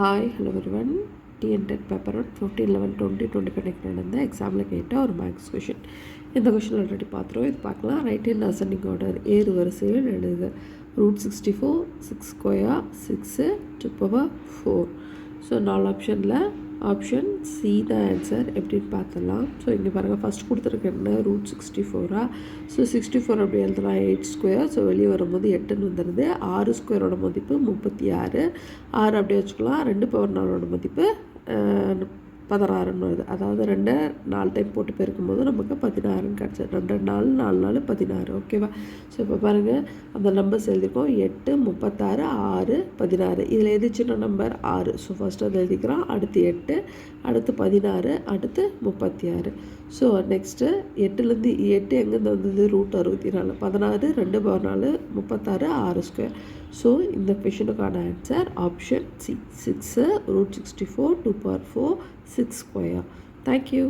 Hi hello everyone. TNTET paper 15, 11, 20, 25 நடந்த எக்ஸாமில் கேட்ட ஒரு மேக்ஸ் கொஷின். இந்த கொஷின் ஆல்ரெடி பார்த்துருவோம். இது பார்க்கலாம். ரைட் இன் அசெண்டிங் ஆர்டர் ஏறு வரிசையில் எழுதுக. √64, 6 ஸ்கொயர், 6 to power 4. ஸோ 4 ஆப்ஷனில் ஆப்ஷன் சி தான் ஆன்சர். எப்படின்னு பார்த்துடலாம். ஸோ இங்கே பாருங்கள், ஃபஸ்ட் கொடுத்துருக்கேன்னா √64. ஸோ 64 அப்படி எழுதலாம் 8 ஸ்கொயர். ஸோ வெளியே வரும்போது 8ன்னு வந்துடுது. 6 ஸ்கொயரோட மதிப்பு 36. 6 அப்படியே வச்சுக்கலாம். 2 பவர் 4ஓட மதிப்பு 16ன்னு வருது. அதாவது 2 4 டைம் போட்டு பெருக்கும்போது நமக்கு 16ன்னு கிடச்சி. 2 4 4 4 16. ஓகேவா? ஸோ இப்போ பாருங்கள், அந்த நம்பர்ஸ் எழுதியிருக்கோம். 8 36 6 16. இதில் எது சின்ன நம்பர்? 6. ஸோ ஃபஸ்ட்டு அதை எழுதிக்கிறோம். அடுத்து 8, அடுத்து 16, அடுத்து 36. ஸோ நெக்ஸ்ட்டு 8லேருந்து 8 எங்கேருந்து வந்தது? √64. 16 2 பவர் 4 36 6 ஸ்கொயர். ஸோ இந்த கொஷனுக்கான answer option C, 6 √64 2 power 4 6 square. Thank you.